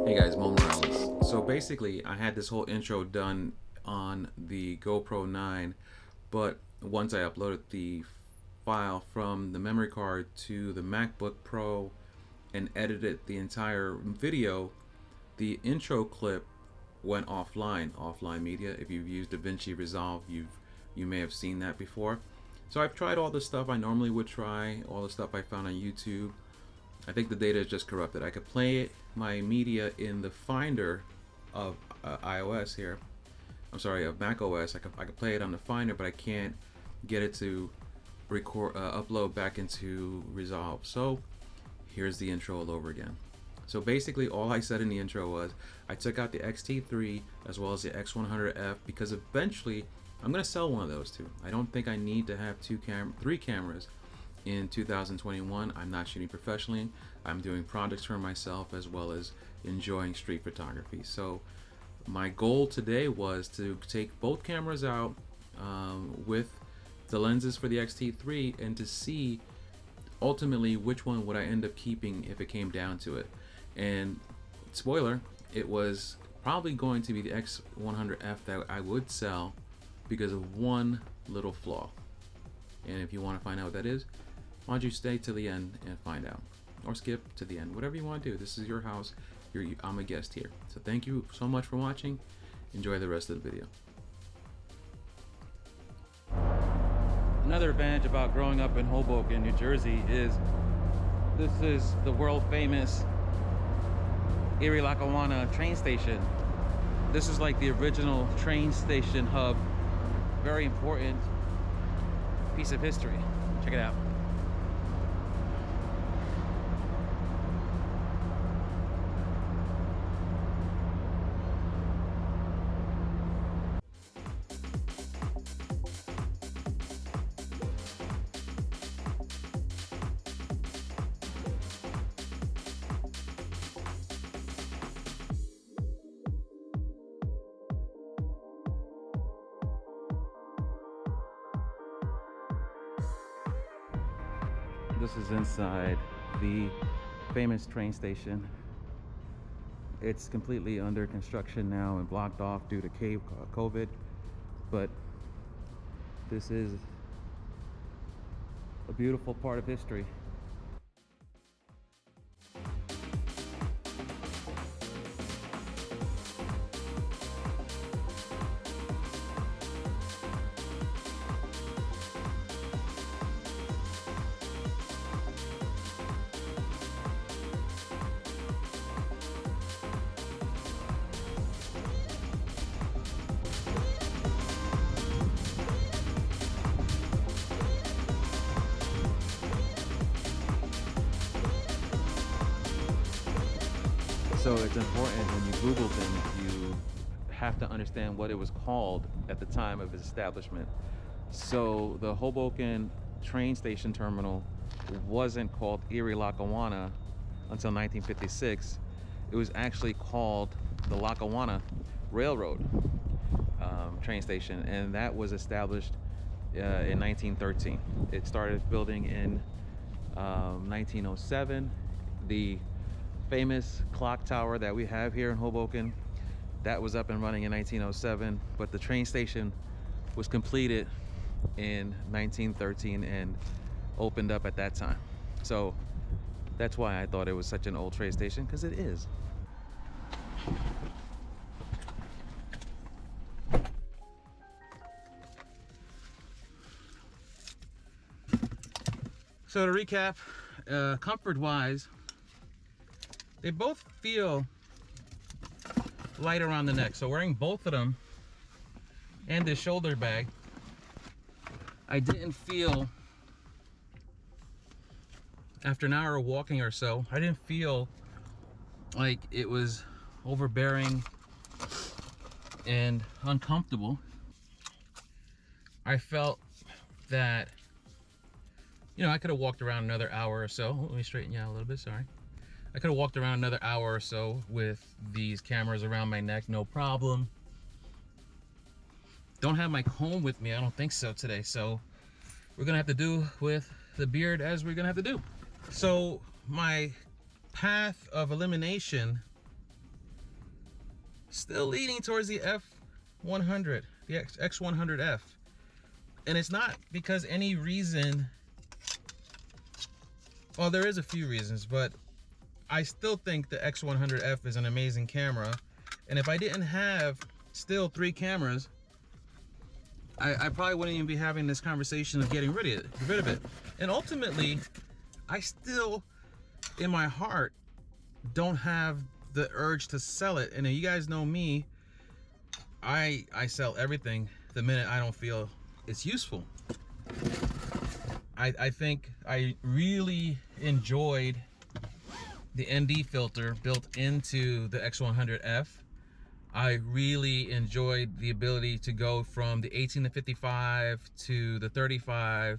Hey guys, Mo Morales. So basically, I had this whole intro done on the GoPro 9, but once I uploaded the file from the memory card to the MacBook Pro and edited the entire video, the intro clip went offline media. If you've used DaVinci Resolve, you may have seen that before. So I've tried all the stuff I normally would try, all the stuff I found on YouTube. I think the data is just corrupted. I could play my media in the Finder of iOS here. I'm sorry, of Mac OS. I could play it on the Finder, but I can't get it to record, upload back into Resolve. So here's the intro all over again. So basically, all I said in the intro was I took out the X-T3 as well as the X100F because eventually I'm going to sell one of those two. I don't think I need to have three cameras in 2021. I'm not shooting professionally. I'm doing projects for myself as well as enjoying street photography. So my goal today was to take both cameras out with the lenses for the X-T3 and to see ultimately which one would I end up keeping if it came down to it. And spoiler, it was probably going to be the X100F that I would sell because of one little flaw. And if you want to find out what that is, why don't you stay to the end and find out, or skip to the end, whatever you want to do. This is your house. I'm a guest here. So thank you so much for watching. Enjoy the rest of the video. Another advantage about growing up in Hoboken, New Jersey is this is the world famous Erie-Lackawanna train station. This is like the original train station hub. Very important piece of history. Check it out. This is inside the famous train station. It's completely under construction now and blocked off due to COVID, but this is a beautiful part of history. So it's important when you Google things, you have to understand what it was called at the time of its establishment. So the Hoboken train station terminal wasn't called Erie-Lackawanna until 1956. It was actually called the Lackawanna Railroad train station, and that was established in 1913. It started building in 1907. The famous clock tower that we have here in Hoboken, that was up and running in 1907, but the train station was completed in 1913 and opened up at that time. So that's why I thought it was such an old train station, because it is. So to recap, comfort wise, they both feel light around the neck. So wearing both of them and this shoulder bag, I didn't feel, after an hour of walking or so, I didn't feel like it was overbearing and uncomfortable. I felt that, you know, I could have walked around another hour or so. Let me straighten you out a little bit, sorry. I could have walked around another hour or so with these cameras around my neck, no problem. Don't have my comb with me, I don't think so today, so we're gonna have to do with the beard as we're gonna have to do. So my path of elimination Still leaning towards the F100, the X100F. And it's not because any reason, well, there is a few reasons, but I still think the X100F is an amazing camera. And if I didn't have still 3 cameras, I probably wouldn't even be having this conversation of getting rid of it. And ultimately, I still, in my heart, don't have the urge to sell it. And you guys know me, I sell everything the minute I don't feel it's useful. I think I really enjoyed the ND filter built into the X100F. I really enjoyed the ability to go from the 18 to 55 to the 35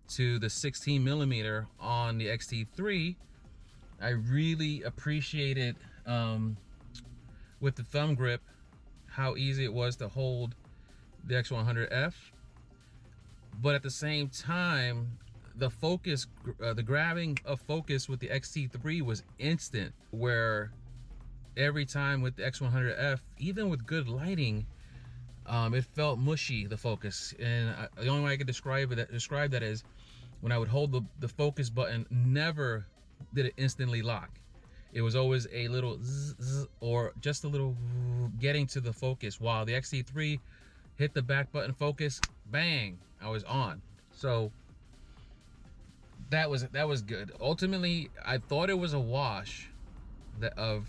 to the 16 millimeter on the XT3. I really appreciated with the thumb grip how easy it was to hold the X100F. But at the same time, the focus, the grabbing of focus with the XT3 was instant, where every time with the X100F, even with good lighting, it felt mushy, the focus. And the only way I could describe that is when I would hold the focus button, never did it instantly lock. It was always a little zzz, or just a little getting to the focus, while the XT3 hit the back button focus, bang, I was on. So that was good. Ultimately, I thought it was a wash of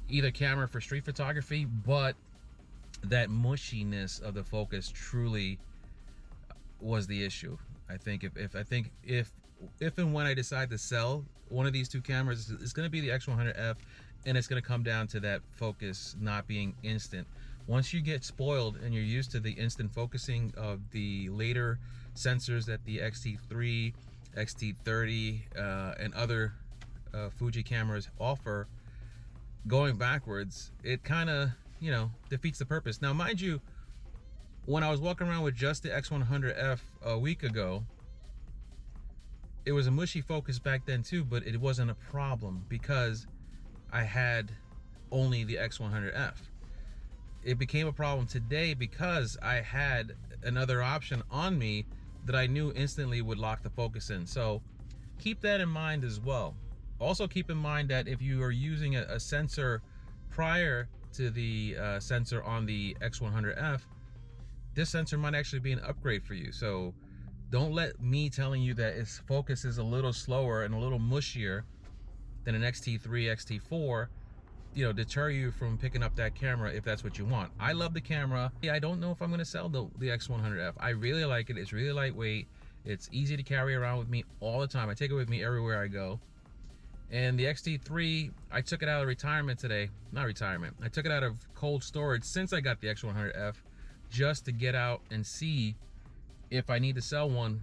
either camera for street photography, but that mushiness of the focus truly was the issue. I think if and when I decide to sell one of these 2 cameras, it's going to be the X100F, and it's going to come down to that focus not being instant. Once you get spoiled and you're used to the instant focusing of the later sensors that the XT3, XT30, and other Fuji cameras offer, going backwards, it kind of, defeats the purpose. Now, mind you, when I was walking around with just the X100F a week ago, it was a mushy focus back then too, but it wasn't a problem because I had only the X100F. It became a problem today because I had another option on me that I knew instantly would lock the focus in. So keep that in mind as well. Also keep in mind that if you are using a sensor prior to the sensor on the X100F, this sensor might actually be an upgrade for you. So don't let me telling you that its focus is a little slower and a little mushier than an XT3, XT4, deter you from picking up that camera if that's what you want. I love the camera. I don't know if I'm going to sell the X100F. I really like it. It's really lightweight. It's easy to carry around with me all the time. I take it with me everywhere I go. And the XT3, I took it out of retirement today. Not retirement. I took it out of cold storage since I got the X100F, just to get out and see if I need to sell one,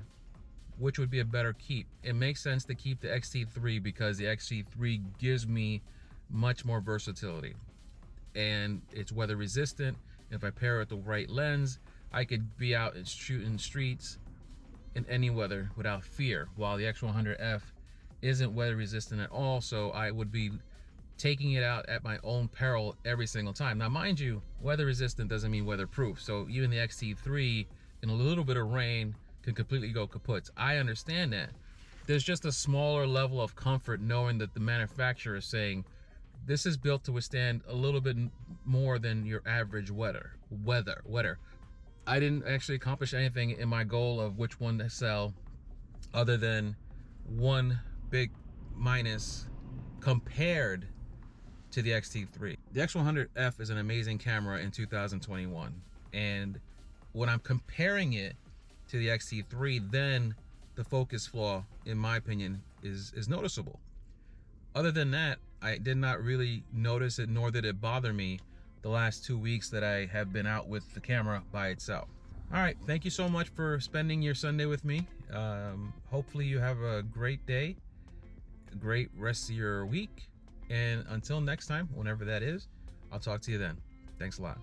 which would be a better keep. It makes sense to keep the XT3 because the XT3 gives me much more versatility, and it's weather resistant. If I pair it with the right lens, I could be out and shooting streets in any weather without fear, while the X100F isn't weather resistant at all. So I would be taking it out at my own peril every single time. Now, mind you, weather resistant doesn't mean weatherproof. So even the XT3 in a little bit of rain can completely go kaput. I understand that. There's just a smaller level of comfort knowing that the manufacturer is saying this is built to withstand a little bit more than your average weather. I didn't actually accomplish anything in my goal of which one to sell, other than one big minus compared to the XT3. The X100F is an amazing camera in 2021, and when I'm comparing it to the XT3, then the focus flaw, in my opinion, is noticeable. Other than that, I did not really notice it, nor did it bother me the last 2 weeks that I have been out with the camera by itself. All right, thank you so much for spending your Sunday with me. Hopefully you have a great day, a great rest of your week, and until next time, whenever that is, I'll talk to you then. Thanks a lot.